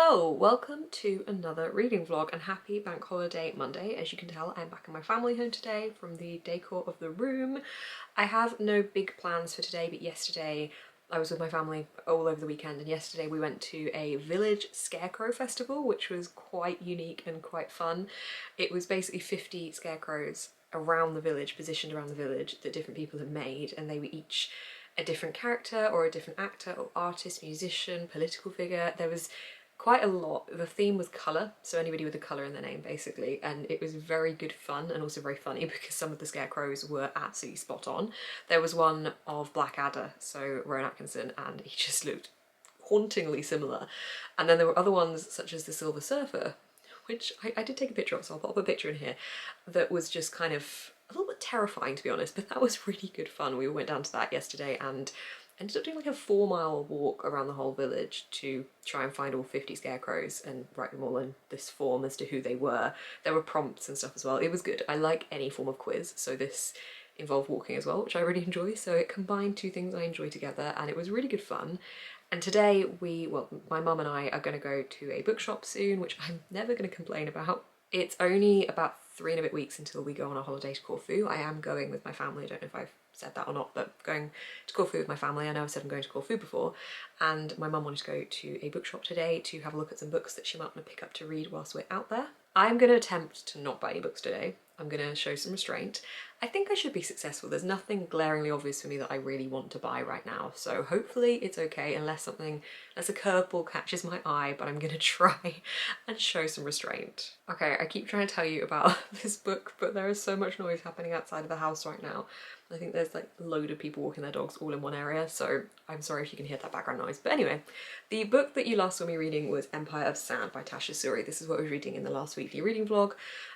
Hello, welcome to another reading vlog and happy bank holiday Monday. As you can tell, I'm back in my family home today from the decor of the room. I have no big plans for today, but yesterday I was with my family all over the weekend, and yesterday we went to a village scarecrow festival, which was quite unique and quite fun. It was basically 50 scarecrows around the village, positioned around the village, that different people had made, and they were each a different character or a different actor or artist, musician, political figure. There was quite a lot. The theme was colour, so anybody with a colour in their name basically, and it was very good fun and also very funny because some of the scarecrows were absolutely spot on. There was one of Blackadder, so Rowan Atkinson, and he just looked hauntingly similar. And then there were other ones such as the Silver Surfer, which I did take a picture of, so I'll put up a picture in here, that was just kind of a little bit terrifying to be honest, but that was really good fun. We went down to that yesterday and ended up doing like a 4-mile walk around the whole village to try and find all 50 scarecrows and write them all in this form as to who they were. There were prompts and stuff as well. It was good. I like any form of quiz, so this involved walking as well, which I really enjoy. So it combined two things I enjoy together and it was really good fun. And today my mum and I are going to go to a bookshop soon, which I'm never going to complain about. It's only about 3 and a bit weeks until we go on a holiday to Corfu. I am going with my family. I don't know if I've said that or not, but going to Corfu with my family. I know I've said I'm going to Corfu before, and my mum wanted to go to a bookshop today to have a look at some books that she might want to pick up to read whilst we're out there. I'm going to attempt to not buy any books today. I'm going to show some restraint. I think I should be successful. There's nothing glaringly obvious for me that I really want to buy right now, so hopefully it's okay unless a curveball catches my eye, but I'm going to try and show some restraint. Okay, I keep trying to tell you about this book, but there is so much noise happening outside of the house right now. I think there's like a load of people walking their dogs all in one area, so I'm sorry if you can hear that background noise. But anyway, the book that you last saw me reading was Empire of Sand by Tasha Suri. This is what I was reading in the last weekly reading vlog,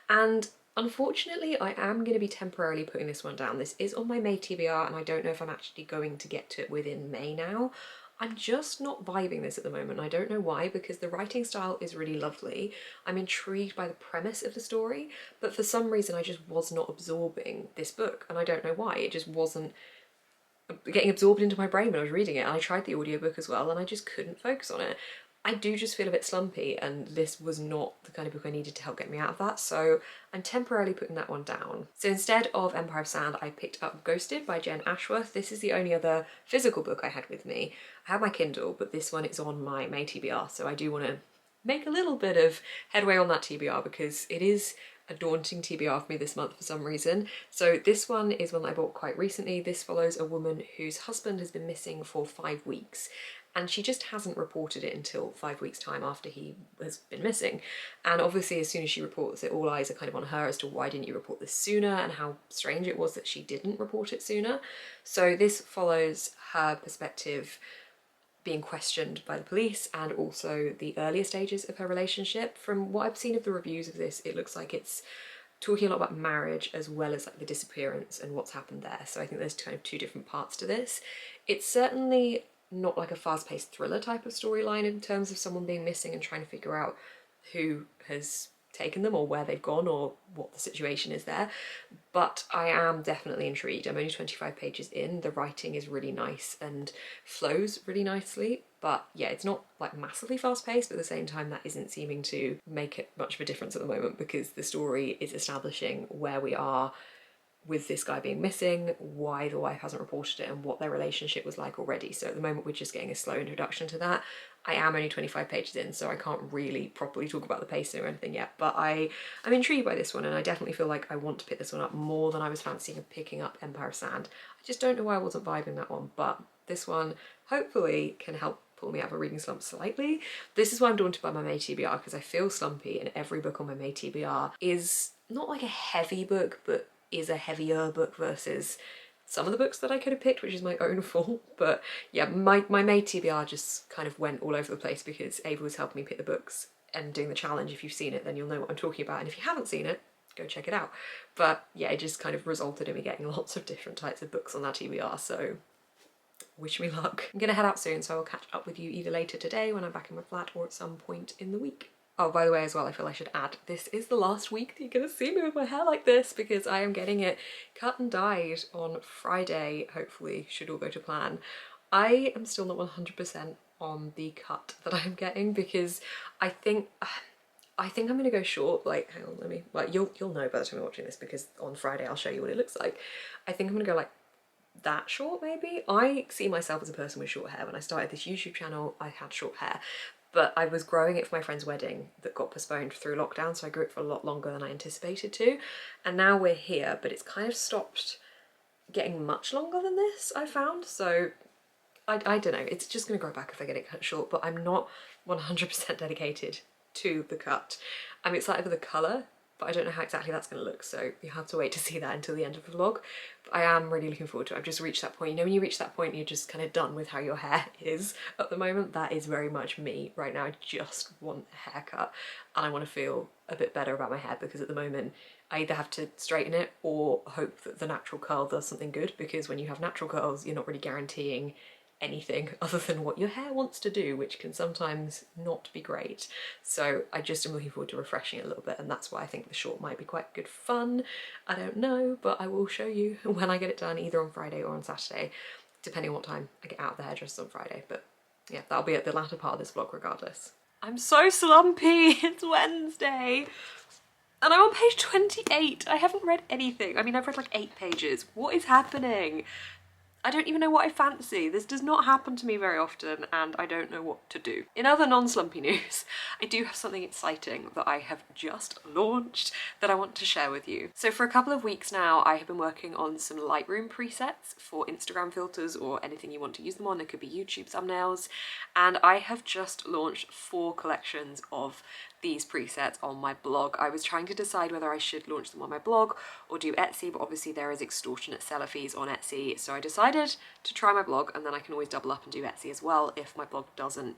and unfortunately I am going to be temporarily putting this one down. This is on my May TBR and I don't know if I'm actually going to get to it within May now. I'm just not vibing this at the moment. I don't know why, because the writing style is really lovely. I'm intrigued by the premise of the story, but for some reason I just was not absorbing this book, and I don't know why. It just wasn't getting absorbed into my brain when I was reading it. And I tried the audiobook as well and I just couldn't focus on it. I do just feel a bit slumpy, and this was not the kind of book I needed to help get me out of that, so I'm temporarily putting that one down. So instead of Empire of Sand, I picked up Ghosted by Jen Ashworth. This is the only other physical book I had with me. I have my Kindle, but this one is on my May TBR, so I do want to make a little bit of headway on that TBR because it is a daunting TBR for me this month for some reason. So this one is one that I bought quite recently. This follows a woman whose husband has been missing for 5 weeks, and she just hasn't reported it until 5 weeks' time after he has been missing. And obviously as soon as she reports it, all eyes are kind of on her as to why didn't you report this sooner, and how strange it was that she didn't report it sooner. So this follows her perspective being questioned by the police and also the earlier stages of her relationship. From what I've seen of the reviews of this, it looks like it's talking a lot about marriage as well as like the disappearance and what's happened there. So I think there's kind of two different parts to this. It's certainly not like a fast-paced thriller type of storyline in terms of someone being missing and trying to figure out who has taken them or where they've gone or what the situation is there, but I am definitely intrigued. I'm only 25 pages in. The writing is really nice and flows really nicely, but yeah, it's not like massively fast-paced, but at the same time that isn't seeming to make it much of a difference at the moment because the story is establishing where we are with this guy being missing, why the wife hasn't reported it, and what their relationship was like already. So at the moment we're just getting a slow introduction to that. I am only 25 pages in, so I can't really properly talk about the pacing or anything yet, but I'm intrigued by this one, and I definitely feel like I want to pick this one up more than I was fancying of picking up Empire of Sand. I just don't know why I wasn't vibing that one, but this one hopefully can help pull me out of a reading slump slightly. This is why I'm daunted by my May TBR, because I feel slumpy, and every book on my May TBR is not like a heavy book, but is a heavier book versus some of the books that I could have picked, which is my own fault. But yeah, my May TBR just kind of went all over the place because Ava was helping me pick the books and doing the challenge. If you've seen it, then you'll know what I'm talking about, and if you haven't seen it, go check it out. But yeah, it just kind of resulted in me getting lots of different types of books on that TBR, so wish me luck. I'm gonna head out soon, so I'll catch up with you either later today when I'm back in my flat or at some point in the week. Oh, by the way as well, I feel I should add, this is the last week that you're gonna see me with my hair like this because I am getting it cut and dyed on Friday, hopefully, should all go to plan. I am still not 100% on the cut that I'm getting, because I think I'm gonna go short. Like, hang on, let me, well, you'll know by the time you're watching this, because on Friday I'll show you what it looks like. I think I'm gonna go like that short maybe. I see myself as a person with short hair. When I started this YouTube channel, I had short hair, but I was growing it for my friend's wedding that got postponed through lockdown, so I grew it for a lot longer than I anticipated to. And now we're here, but it's kind of stopped getting much longer than this, I found. So I don't know, it's just gonna grow back if I get it cut short, but I'm not 100% dedicated to the cut. I'm excited for the colour, but I don't know how exactly that's going to look, so you have to wait to see that until the end of the vlog. But I am really looking forward to it. I've just reached that point. You know when you reach that point and you're just kind of done with how your hair is at the moment? That is very much me right now. I just want a haircut and I want to feel a bit better about my hair, because at the moment I either have to straighten it or hope that the natural curl does something good, because when you have natural curls you're not really guaranteeing anything other than what your hair wants to do, which can sometimes not be great. So I just am looking forward to refreshing it a little bit, and that's why I think the short might be quite good fun. I don't know, but I will show you when I get it done, either on Friday or on Saturday, depending on what time I get out of the hairdresser on Friday. But yeah, that'll be at the latter part of this vlog regardless. I'm so slumpy. It's Wednesday and I'm on page 28. I haven't read anything. I mean, I've read like 8 pages. What is happening? I don't even know what I fancy. This does not happen to me very often and I don't know what to do. In other non-slumpy news, I do have something exciting that I have just launched that I want to share with you. So for a couple of weeks now, I have been working on some Lightroom presets for Instagram filters or anything you want to use them on. It could be YouTube thumbnails. And I have just launched 4 collections of these presets on my blog. I was trying to decide whether I should launch them on my blog or do Etsy, but obviously there is extortionate seller fees on Etsy, so I decided to try my blog, and then I can always double up and do Etsy as well if my blog doesn't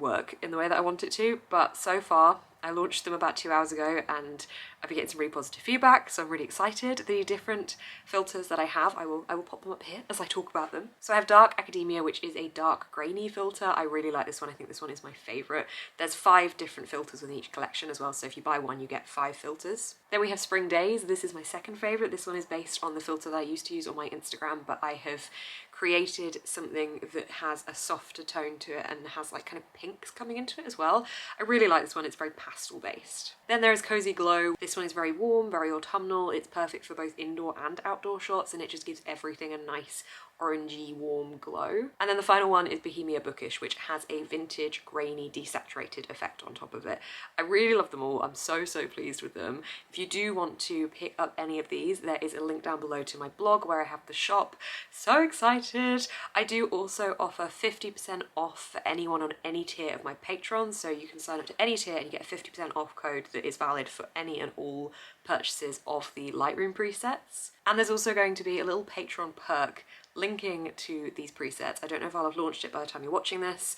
work in the way that I want it to. But so far, I launched them about 2 hours ago and I've been getting some really positive feedback, so I'm really excited. The different filters that I have, I will pop them up here as I talk about them. So I have Dark Academia, which is a dark grainy filter. I really like this one. I think this one is my favourite. There's 5 different filters within each collection as well, so if you buy one you get 5 filters. Then we have Spring Days. This is my second favourite. This one is based on the filter that I used to use on my Instagram, but I have created something that has a softer tone to it and has like kind of pinks coming into it as well. I really like this one. It's very pastel based. Then there is Cozy Glow. This one is very warm, very autumnal. It's perfect for both indoor and outdoor shots, and it just gives everything a nice orangey warm glow. And then the final one is Bohemia Bookish, which has a vintage grainy desaturated effect on top of it. I really love them all. I'm so pleased with them. If you do want to pick up any of these, there is a link down below to my blog where I have the shop. So excited. I do also offer 50% off for anyone on any tier of my Patreon, so you can sign up to any tier and you get a 50% off code that is valid for any and all purchases of the Lightroom presets. And there's also going to be a little Patreon perk linking to these presets. I don't know if I'll have launched it by the time you're watching this,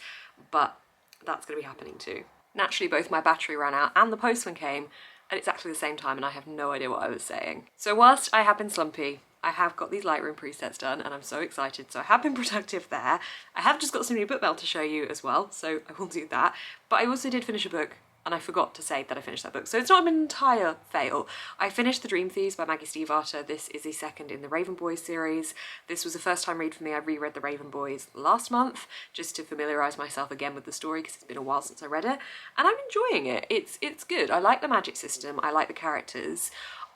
but that's going to be happening too. Naturally, both my battery ran out and the postman came at exactly the same time, and I have no idea what I was saying. So whilst I have been slumpy, I have got these Lightroom presets done and I'm so excited. So I have been productive there. I have just got some new book mail to show you as well, so I will do that. But I also did finish a book, and I forgot to say that I finished that book. So it's not an entire fail. I finished The Dream Thieves by Maggie Stiefvater. This is the second in the Raven Boys series. This was a first time read for me. I reread The Raven Boys last month just to familiarise myself again with the story, because it's been a while since I read it. And I'm enjoying it. It's good. I like the magic system. I like the characters.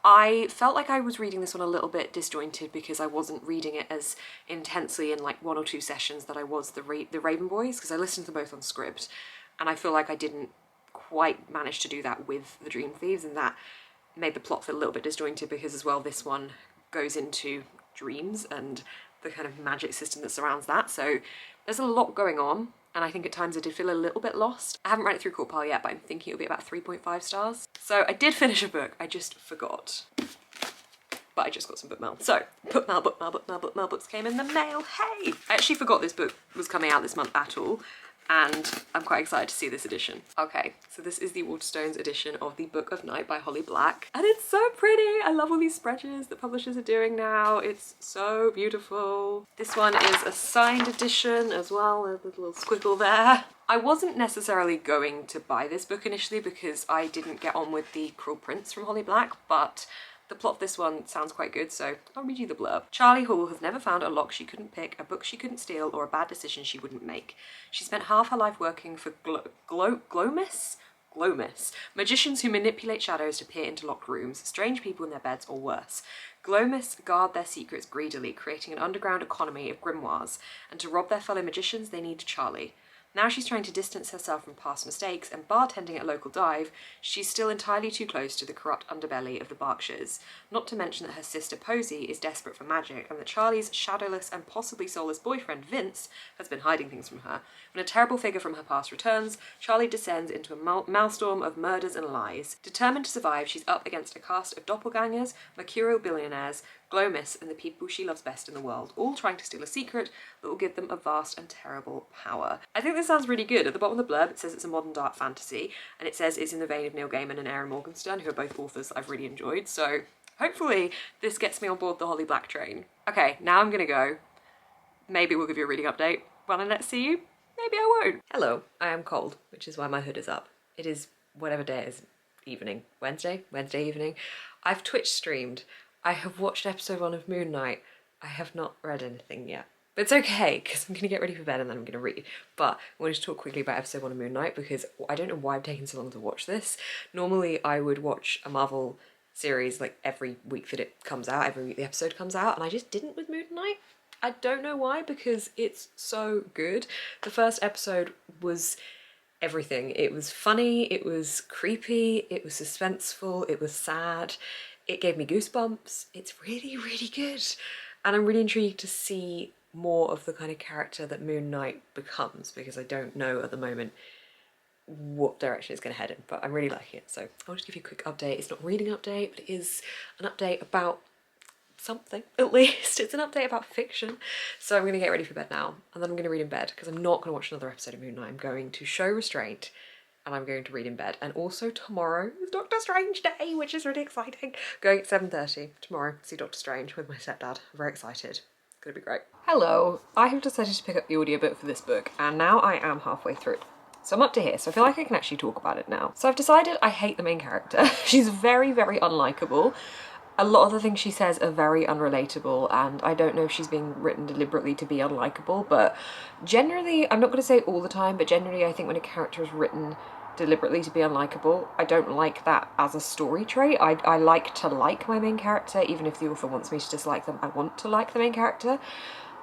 I felt like I was reading this one a little bit disjointed because I wasn't reading it as intensely in like 1 or 2 sessions that I was the Raven Boys, because I listened to them both on SCRIBD, and I feel like I didn't quite managed to do that with The Dream Thieves, and that made the plot feel a little bit disjointed, because as well this one goes into dreams and the kind of magic system that surrounds that. So there's a lot going on, and I think at times I did feel a little bit lost. I haven't read it through Court Pile yet, but I'm thinking it'll be about 3.5 stars. So I did finish a book, I just forgot. But I just got some book mail. So, book mail books came in the mail, hey! I actually forgot this book was coming out this month at all, and I'm quite excited to see this edition. Okay, so this is the WATERSTONES edition of The Book of Night by Holly Black, and it's so pretty! I love all these spreadsheets that publishers are doing now. It's so beautiful. This one is a signed edition as well. There's a little squiggle there. I wasn't necessarily going to buy this book initially because I didn't get on with The Cruel Prince from Holly Black, but The plot of this one sounds quite good, so I'll read you the blurb. Charlie Hall has never found a lock she couldn't pick, a book she couldn't steal, or a bad decision she wouldn't make. She spent half her life working for Glomus, magicians who manipulate shadows to peer into locked rooms, strange people in their beds, or worse. Glomus guard their secrets greedily, creating an underground economy of grimoires, and to rob their fellow magicians they need Charlie. Now she's trying to distance herself from past mistakes, and bartending at a local dive, she's still entirely too close to the corrupt underbelly of the Berkshires. Not to mention that her sister Posy is desperate for magic, and that Charlie's shadowless and possibly soulless boyfriend Vince has been hiding things from her. When a terrible figure from her past returns, Charlie descends into a maelstrom of murders and lies. Determined to survive, she's up against a cast of doppelgangers, mercurial billionaires, Glomus, and the people she loves best in the world, all trying to steal a secret that will give them a vast and terrible power. I think this sounds really good. At the bottom of the blurb it says it's a modern dark fantasy, and it says it's in the vein of Neil Gaiman and Erin Morgenstern, who are both authors that I've really enjoyed, so hopefully this gets me on board the Holly Black train. Okay, now I'm gonna go. Maybe we'll give you a reading update when I next see you. Maybe I won't. Hello, I am cold, which is why my hood is up. It is whatever day it is, evening. Wednesday evening. I've Twitch streamed. I have watched episode 1 of Moon Knight. I have not read anything yet. But it's okay, because I'm going to get ready for bed and then I'm going to read. But I wanted to talk quickly about episode 1 of Moon Knight because I don't know why I've taken so long to watch this. Normally I would watch a Marvel series like every week that it comes out, every week the episode comes out, and I just didn't with Moon Knight. I don't know why, because it's so good. The first episode was everything. It was funny, it was creepy, it was suspenseful, it was sad. It gave me goosebumps. It's really, really good. And I'm really intrigued to see more of the kind of character that Moon Knight becomes, because I don't know at the moment what direction it's going to head in, but I'm really liking it. So I'll just give you a quick update. It's not a reading update, but it is an update about something, at least. It's an update about fiction. So I'm going to get ready for bed now, and then I'm going to read in bed, because I'm not going to watch another episode of Moon Knight. I'm going to show restraint, and I'm going to read in bed. And also tomorrow is Doctor Strange Day, which is really exciting. Going at 7:30 tomorrow to see Doctor Strange with my stepdad. I'm very excited. It's gonna be great. Hello, I have decided to pick up the audiobook for this book, and now I am halfway through. So I'm up to here, so I feel like I can actually talk about it now. So I've decided I hate the main character. She's very, very unlikable. A lot of the things she says are very unrelatable, and I don't know if she's being written deliberately to be unlikable, but generally, I'm not going to say all the time, but generally I think when a character is written deliberately to be unlikable, I don't like that as a story trait. I like to like my main character, even if the author wants me to dislike them, I want to like the main character.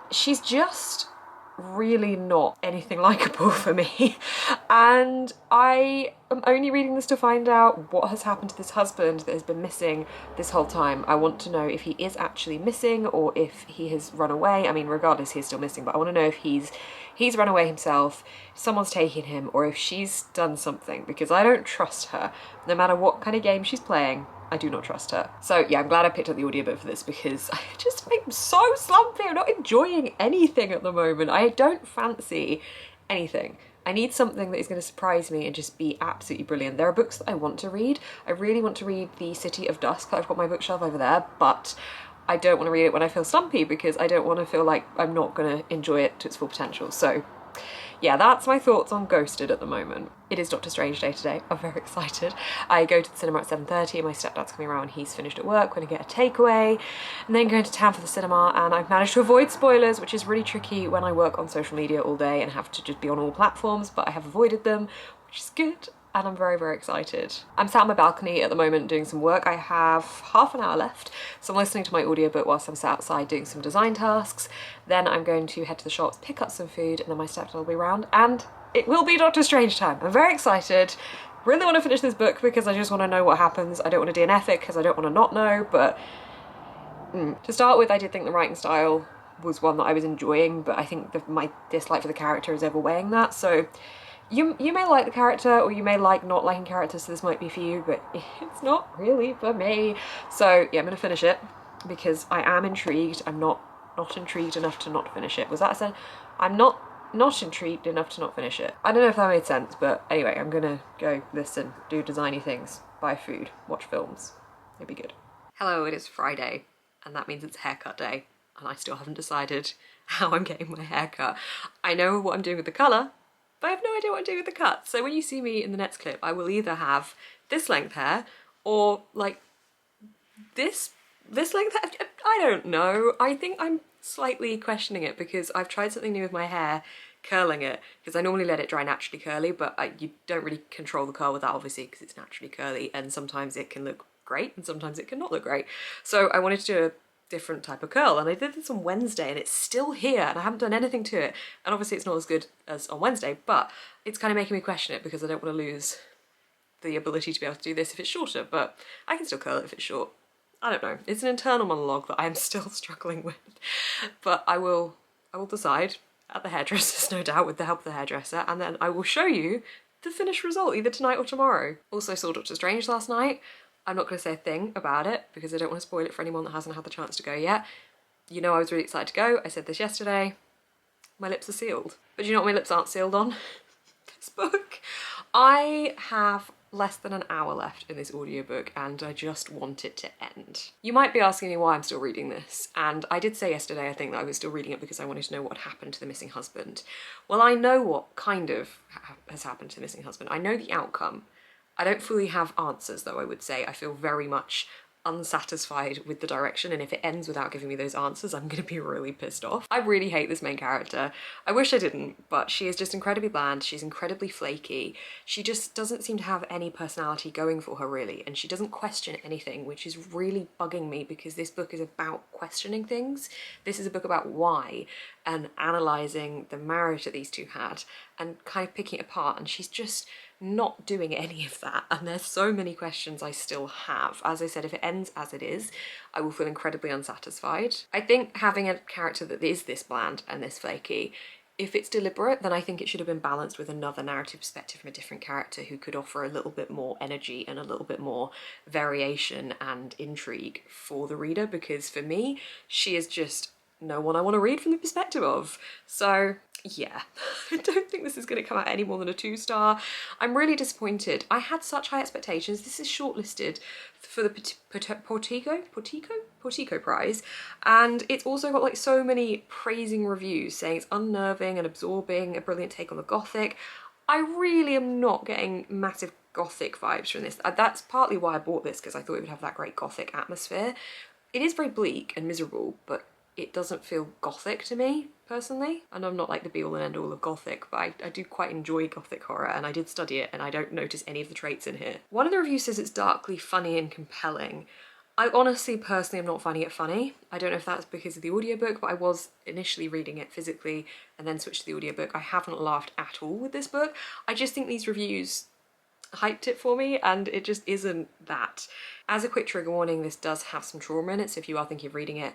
She's just really not anything likable for me, and I am only reading this to find out what has happened to this husband that has been missing this whole time. I want to know if he is actually missing or if he has run away. I mean, regardless, he's still missing, but I want to know if he's run away himself, if someone's taken him, or if she's done something, because I don't trust her. No matter what kind of game she's playing, I do not trust her. So yeah, I'm glad I picked up the audiobook for this, because I'm so slumpy. I'm not enjoying anything at the moment. I don't fancy anything. I need something that is going to surprise me and just be absolutely brilliant. There are books that I want to read. I really want to read The City of Dusk that I've got on my bookshelf over there, but I don't want to read it when I feel slumpy, because I don't want to feel like I'm not going to enjoy it to its full potential. So yeah, that's my thoughts on Ghosted at the moment. It is Doctor Strange Day today. I'm very excited. I go to the cinema at 7:30. My stepdad's coming around. He's finished at work. We're gonna get a takeaway and then going to town for the cinema. And I've managed to avoid spoilers, which is really tricky when I work on social media all day and have to just be on all platforms, but I have avoided them, which is good. And I'm very, very excited. I'm sat on my balcony at the moment doing some work. I have half an hour left, so I'm listening to my audiobook whilst I'm sat outside doing some design tasks. Then I'm going to head to the shops, pick up some food, and then my stepdad will be around, and it will be Doctor Strange time. I'm very excited. Really want to finish this book because I just want to know what happens. I don't want to DNF it because I don't want to not know, but to start with, I did think the writing style was one that I was enjoying, but I think my dislike for the character is overweighing that, so you may like the character, or you may like not liking characters, so this might be for you, but it's not really for me. So yeah, I'm gonna finish it because I am intrigued. I'm not intrigued enough to not finish it. Was that said? I'm not intrigued enough to not finish it. I don't know if that made sense, but anyway, I'm gonna go listen, do designy things, buy food, watch films. It'd be good. Hello, it is Friday, and that means it's haircut day, and I still haven't decided how I'm getting my haircut. I know what I'm doing with the colour, but I have no idea what I'm doing with the cut. So when you see me in the next clip, I will either have this length hair or like This length, I don't know. I think I'm slightly questioning it because I've tried something new with my hair, curling it, because I normally let it dry naturally curly, but you don't really control the curl with that obviously because it's naturally curly, and sometimes it can look great and sometimes it can not look great. So I wanted to do a different type of curl, and I did this on Wednesday and it's still here and I haven't done anything to it, and obviously it's not as good as on Wednesday, but it's kind of making me question it because I don't want to lose the ability to be able to do this if it's shorter, but I can still curl it if it's short. I don't know. It's an internal monologue that I'm still struggling with, but I will decide at the hairdresser's, no doubt, with the help of the hairdresser, and then I will show you the finished result either tonight or tomorrow. Also saw Doctor Strange last night. I'm not going to say a thing about it because I don't want to spoil it for anyone that hasn't had the chance to go yet. You know I was really excited to go. I said this yesterday. My lips are sealed. But do you know what my lips aren't sealed on? This book. I have less than an hour left in this audiobook and I just want it to end. You might be asking me why I'm still reading this, and I did say yesterday I think that I was still reading it because I wanted to know what had happened to the missing husband. Well, I know what kind of has happened to the missing husband. I know the outcome. I don't fully have answers though, I would say. I feel very much unsatisfied with the direction, and if it ends without giving me those answers, I'm gonna be really pissed off. I really hate this main character. I wish I didn't, but she is just incredibly bland, she's incredibly flaky, she just doesn't seem to have any personality going for her really, and she doesn't question anything, which is really bugging me because this book is about questioning things. This is a book about why and analysing the marriage that these two had and kind of picking it apart, and she's just not doing any of that, and there's so many questions I still have. As I said, if it ends as it is, I will feel incredibly unsatisfied. I think having a character that is this bland and this flaky, if it's deliberate, then I think it should have been balanced with another narrative perspective from a different character who could offer a little bit more energy and a little bit more variation and intrigue for the reader, because for me, she is just no one I want to read from the perspective of. So yeah, I don't think this is going to come out any more than a 2-star. I'm really disappointed. I had such high expectations. This is shortlisted for the Portico Prize, and it's also got like so many praising reviews saying it's unnerving and absorbing, a brilliant take on the Gothic. I really am not getting massive Gothic vibes from this. That's partly why I bought this, because I thought it would have that great Gothic atmosphere. It is very bleak and miserable, but it doesn't feel Gothic to me, personally. And I'm not like the be-all and end-all of Gothic, but I do quite enjoy Gothic horror, and I did study it, and I don't notice any of the traits in here. One of the reviews says it's darkly funny and compelling. I honestly, personally, am not finding it funny. I don't know if that's because of the audiobook, but I was initially reading it physically and then switched to the audiobook. I haven't laughed at all with this book. I just think these reviews hyped it for me, and it just isn't that. As a quick trigger warning, this does have some trauma in it, so if you are thinking of reading it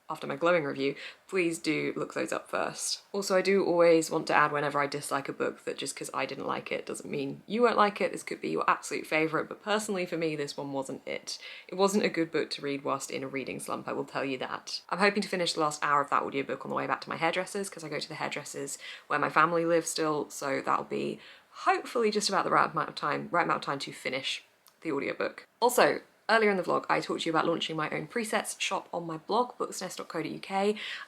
after my glowing review, please do look those up first. Also, I do always want to add whenever I dislike a book that just because I didn't like it doesn't mean you won't like it. This could be your absolute favourite, but personally for me, this one wasn't it. It wasn't a good book to read whilst in a reading slump, I will tell you that. I'm hoping to finish the last hour of that audiobook on the way back to my hairdressers, because I go to the hairdressers where my family lives still, so that'll be hopefully just about the right amount of time to finish the audiobook. Also, earlier in the vlog, I talked to you about launching my own presets shop on my blog, booksnest.co.uk.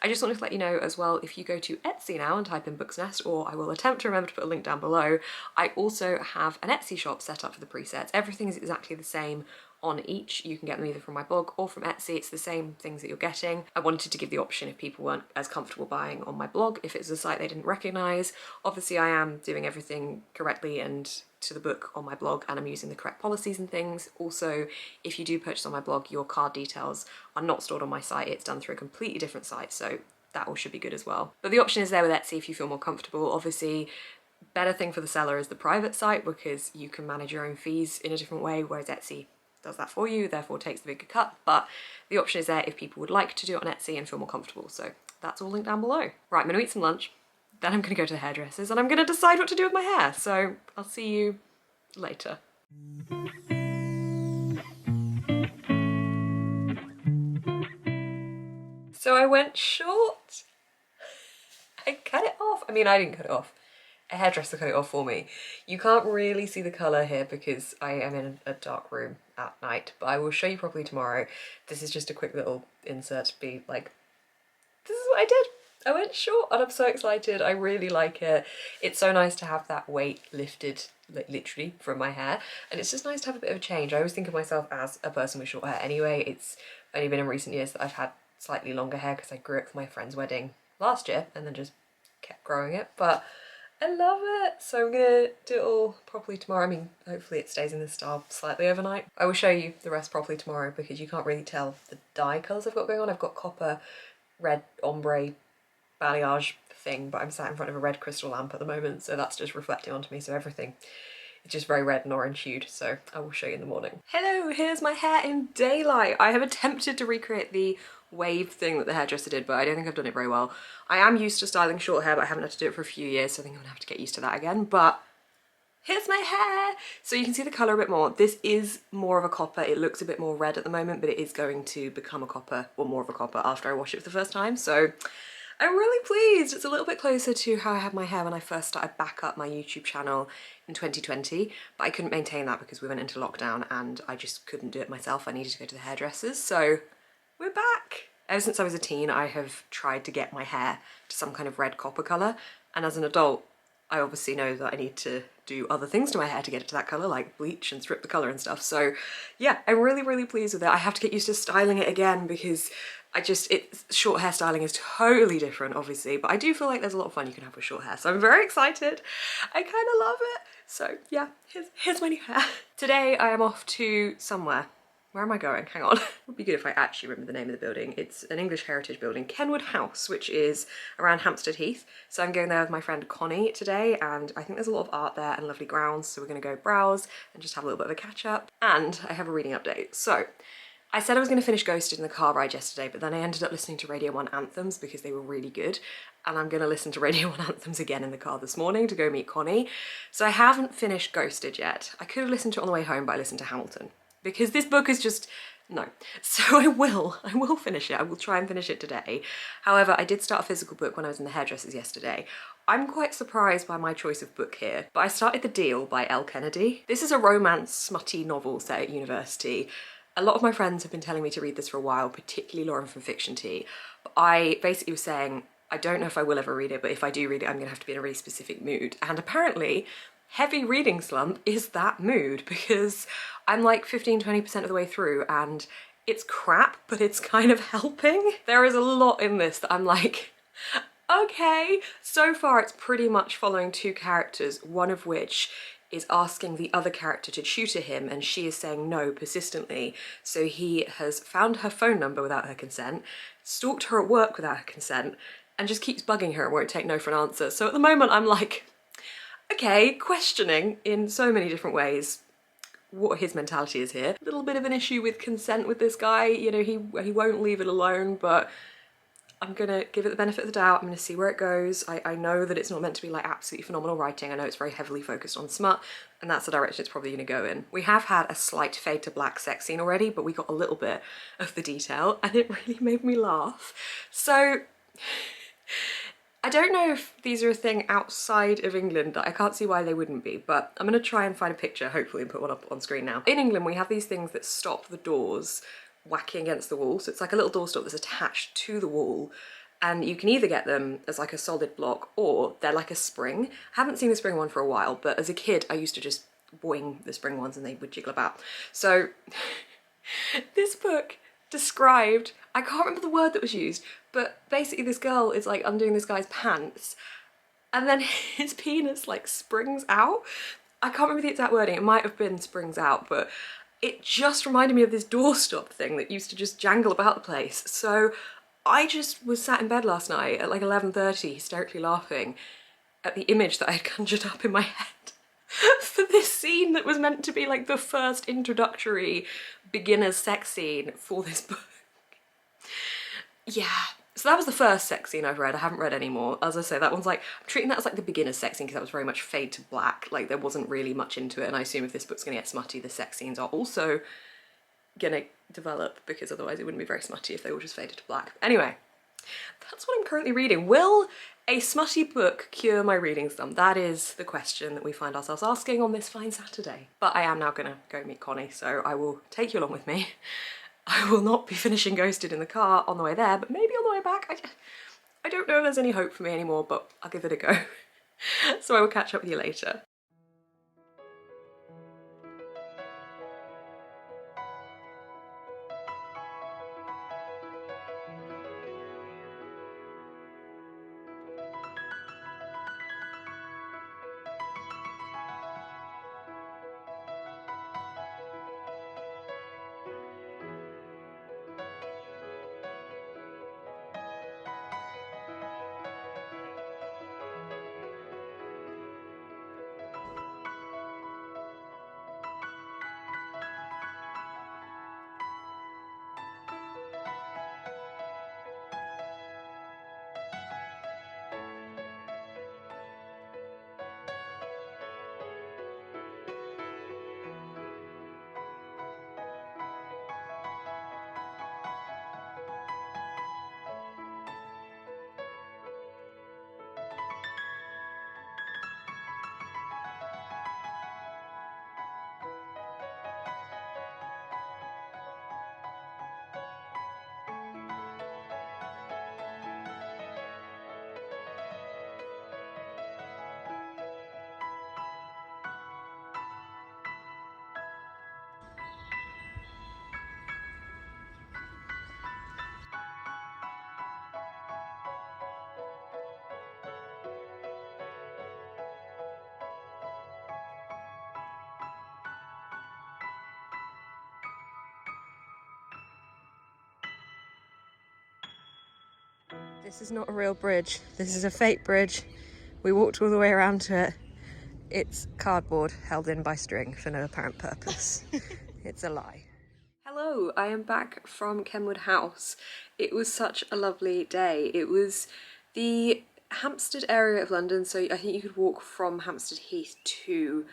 I just wanted to let you know as well, if you go to Etsy now and type in Booksnest, or I will attempt to remember to put a link down below, I also have an Etsy shop set up for the presets. Everything is exactly the same on each. You can get them either from my blog or from Etsy. It's the same things that you're getting. I wanted to give the option if people weren't as comfortable buying on my blog, if it's a site they didn't recognise. Obviously I am doing everything correctly and to the book on my blog, and I'm using the correct policies and things. Also, if you do purchase on my blog, your card details are not stored on my site. It's done through a completely different site, so that all should be good as well. But the option is there with Etsy if you feel more comfortable. Obviously, better thing for the seller is the private site, because you can manage your own fees in a different way, whereas Etsy does that for you, therefore takes the bigger cut. But the option is there if people would like to do it on Etsy and feel more comfortable. So that's all linked down below. Right, I'm gonna eat some lunch, then I'm gonna go to the hairdressers and I'm gonna decide what to do with my hair. So I'll see you later. So I went short. I cut it off. I mean, I didn't cut it off. A hairdresser cut it off for me. You can't really see the colour here because I am in a dark room at night, but I will show you properly tomorrow. This is just a quick little insert to be like, this is what I did. I went short and I'm so excited. I really like it. It's so nice to have that weight lifted, like literally, from my hair, and it's just nice to have a bit of a change. I always think of myself as a person with short hair anyway. It's only been in recent years that I've had slightly longer hair because I grew it for my friend's wedding last year and then just kept growing it, but I love it. So I'm gonna do it all properly tomorrow. I mean, hopefully it stays in this style slightly overnight. I will show you the rest properly tomorrow because you can't really tell the dye colours I've got going on. I've got copper, red, ombre, balayage thing, but I'm sat in front of a red crystal lamp at the moment, so that's just reflecting onto me, so everything is just very red and orange hued, so I will show you in the morning. Hello, here's my hair in daylight. I have attempted to recreate the wave thing that the hairdresser did, but I don't think I've done it very well. I am used to styling short hair, but I haven't had to do it for a few years, so I think I'm gonna have to get used to that again, but here's my hair! So you can see the colour a bit more. This is more of a copper. It looks a bit more red at the moment, but it is going to become a copper, or more of a copper, after I wash it for the first time, so I'm really pleased. It's a little bit closer to how I had my hair when I first started back up my YouTube channel in 2020, but I couldn't maintain that because we went into lockdown and I just couldn't do it myself. I needed to go to the hairdressers, so we're back. Ever since I was a teen, I have tried to get my hair to some kind of red copper colour, and as an adult, I obviously know that I need to do other things to my hair to get it to that colour, like bleach and strip the colour and stuff. So yeah, I'm really, really pleased with it. I have to get used to styling it again because short hair styling is totally different, obviously, but I do feel like there's a lot of fun you can have with short hair, so I'm very excited. I kind of love it. So yeah, here's my new hair. Today I am off to somewhere. Where am I going? Hang on. It would be good if I actually remember the name of the building. It's an English heritage building, Kenwood House, which is around Hampstead Heath. So I'm going there with my friend Connie today, and I think there's a lot of art there and lovely grounds, so we're gonna go browse and just have a little bit of a catch up. And I have a reading update. So I said I was going to finish Ghosted in the car ride yesterday, but then I ended up listening to Radio 1 anthems because they were really good, and I'm going to listen to Radio 1 anthems again in the car this morning to go meet Connie. So I haven't finished Ghosted yet. I could have listened to it on the way home, but I listened to Hamilton because this book is just, no. So I will finish it. I will try and finish it today. However, I did start a physical book when I was in the hairdressers yesterday. I'm quite surprised by my choice of book here, but I started The Deal by Elle Kennedy. This is a romance, smutty novel set at university. A lot of my friends have been telling me to read this for a while, particularly Lauren from Fiction Tea. But I basically was saying, I don't know if I will ever read it, but if I do read it, I'm gonna have to be in a really specific mood. And apparently, heavy reading slump is that mood, because I'm like 15–20% of the way through and it's crap, but it's kind of helping. There is a lot in this that I'm like, okay. So far it's pretty much following two characters, one of which is asking the other character to tutor him and she is saying no persistently. So he has found her phone number without her consent, stalked her at work without her consent, and just keeps bugging her and won't take no for an answer. So at the moment I'm like, okay, questioning in so many different ways what his mentality is here. A little bit of an issue with consent with this guy, you know, he won't leave it alone, but I'm gonna give it the benefit of the doubt. I'm gonna see where it goes. I know that it's not meant to be like absolutely phenomenal writing. I know it's very heavily focused on smut, and that's the direction it's probably gonna go in. We have had a slight fade to black sex scene already, but we got a little bit of the detail and it really made me laugh. So I don't know if these are a thing outside of England. I can't see why they wouldn't be, but I'm gonna try and find a picture, hopefully, and put one up on screen now. In England, we have these things that stop the doors whacking against the wall. So it's like a little doorstop that's attached to the wall, and you can either get them as like a solid block or they're like a spring. I haven't seen the spring one for a while, but as a kid, I used to just boing the spring ones and they would jiggle about. So this book described, I can't remember the word that was used, but basically this girl is like undoing this guy's pants and then his penis like springs out. I can't remember the exact wording, it might have been springs out, but it just reminded me of this doorstop thing that used to just jangle about the place. So I just was sat in bed last night at like 11:30 hysterically laughing at the image that I had conjured up in my head for this scene that was meant to be like the first introductory beginner's sex scene for this book. Yeah, so that was the first sex scene I've read. I haven't read any more. As I say, that one's like, I'm treating that as like the beginner's sex scene because that was very much fade to black. Like there wasn't really much into it, and I assume if this book's gonna get smutty, the sex scenes are also gonna develop, because otherwise it wouldn't be very smutty if they all just faded to black. Anyway, that's what I'm currently reading. Will a smutty book cure my reading slump? That is the question that we find ourselves asking on this fine Saturday. But I am now gonna go meet Connie, so I will take you along with me. I will not be finishing Ghosted in the car on the way there, but maybe on the way back. I don't know if there's any hope for me anymore, but I'll give it a go. So I will catch up with you later. This is not a real bridge. This is a fake bridge. We walked all the way around to it. It's cardboard held in by string for no apparent purpose. It's a lie. Hello, I am back from Kenwood House. It was such a lovely day. It was the Hampstead area of London, so I think you could walk from Hampstead Heath to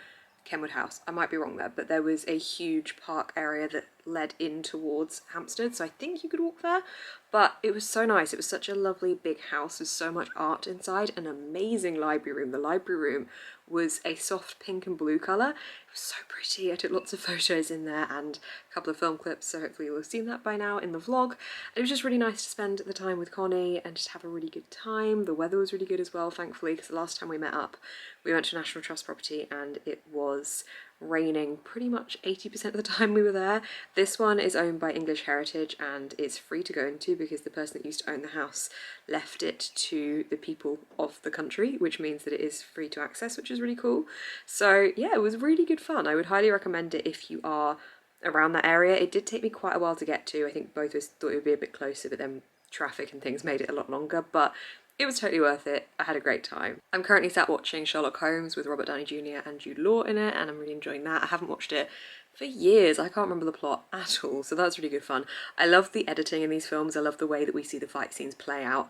Kenwood House. I might be wrong there, but there was a huge park area that led in towards Hampstead, so I think you could walk there. But it was so nice. It was such a lovely big house with so much art inside, an amazing library room. The library room was a soft pink and blue colour. It was so pretty. I took lots of photos in there and a couple of film clips, so hopefully you'll have seen that by now in the vlog. It was just really nice to spend the time with Connie and just have a really good time. The weather was really good as well, thankfully, because the last time we met up, we went to National Trust property and it was raining pretty much 80% of the time we were there. This one is owned by English Heritage and it's free to go into because the person that used to own the house left it to the people of the country, which means that it is free to access, which is really cool. So yeah, it was really good fun. I would highly recommend it if you are around that area. It did take me quite a while to get to. I think both of us thought it would be a bit closer, but then traffic and things made it a lot longer, but it was totally worth it. I had a great time. I'm currently sat watching Sherlock Holmes with Robert Downey Jr. and Jude Law in it, and I'm really enjoying that. I haven't watched it for years. I can't remember the plot at all, so that's really good fun. I love the editing in these films. I love the way that we see the fight scenes play out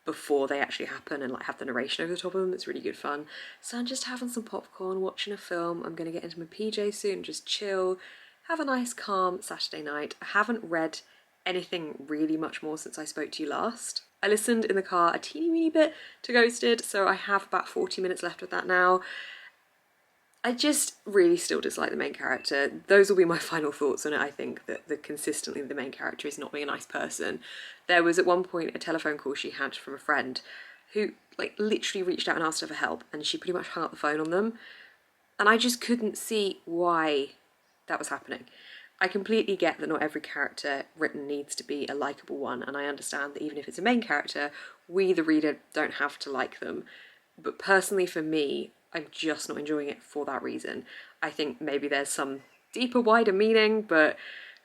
before they actually happen and like have the narration over the top of them. It's really good fun. So I'm just having some popcorn, watching a film. I'm gonna get into my PJ soon, just chill, have a nice calm Saturday night. I haven't read anything really much more since I spoke to you last. I listened in the car a teeny weeny bit to Ghosted, so I have about 40 minutes left of that now. I just really still dislike the main character. Those will be my final thoughts on it. I think that consistently the main character is not being a nice person. There was at one point a telephone call she had from a friend who like literally reached out and asked her for help, and she pretty much hung up the phone on them. And I just couldn't see why that was happening. I completely get that not every character written needs to be a likeable one, and I understand that even if it's a main character, we, the reader, don't have to like them. But personally for me, I'm just not enjoying it for that reason. I think maybe there's some deeper, wider meaning, but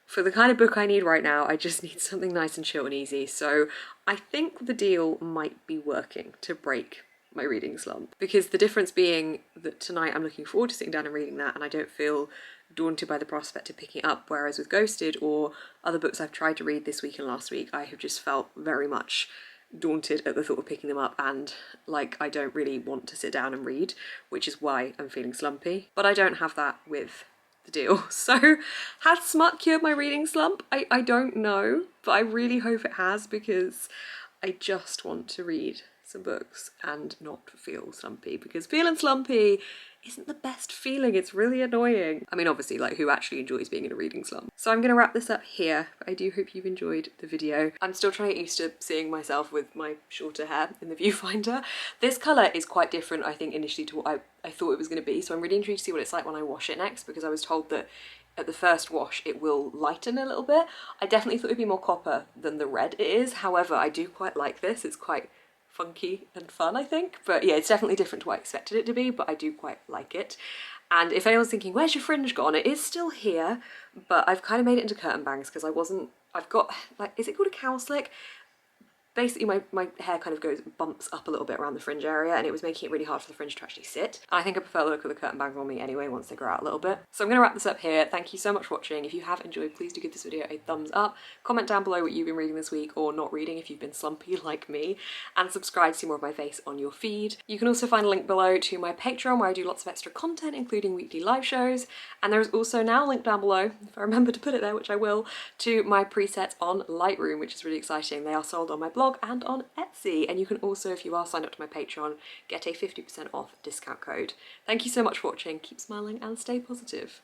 for the kind of book I need right now, I just need something nice and chill and easy. So I think the deal might be working to break my reading slump. Because the difference being that tonight I'm looking forward to sitting down and reading that, and I don't feel daunted by the prospect of picking it up, whereas with Ghosted or other books I've tried to read this week and last week, I have just felt very much daunted at the thought of picking them up and like I don't really want to sit down and read, which is why I'm feeling slumpy. But I don't have that with the deal. So has smut cured my reading slump? I don't know, but I really hope it has, because I just want to read some books and not feel slumpy, because feeling slumpy isn't the best feeling. It's really annoying. I mean, obviously, like, who actually enjoys being in a reading slump? So I'm gonna wrap this up here, but I do hope you've enjoyed the video. I'm still trying to get used to seeing myself with my shorter hair in the viewfinder. This colour is quite different, I think, initially to what I thought it was gonna be, so I'm really intrigued to see what it's like when I wash it next, because I was told that at the first wash it will lighten a little bit. I definitely thought it'd be more copper than the red it is. However, I do quite like this. It's quite funky and fun, I think. But yeah, it's definitely different to what I expected it to be, but I do quite like it. And if anyone's thinking, where's your fringe gone? It is still here, but I've kind of made it into curtain bangs because I've got, like, is it called a cow slick? Basically my hair kind of bumps up a little bit around the fringe area, and it was making it really hard for the fringe to actually sit. And I think I prefer the look of the curtain bangs on me anyway once they grow out a little bit. So I'm gonna wrap this up here. Thank you so much for watching. If you have enjoyed, please do give this video a thumbs up. Comment down below what you've been reading this week or not reading if you've been slumpy like me, and subscribe to see more of my face on your feed. You can also find a link below to my Patreon where I do lots of extra content, including weekly live shows. And there is also now a link down below, if I remember to put it there, which I will, to my presets on Lightroom, which is really exciting. They are sold on my blog and on Etsy, and you can also, if you are signed up to my Patreon, get a 50% off discount code. Thank you so much for watching. Keep smiling and stay positive.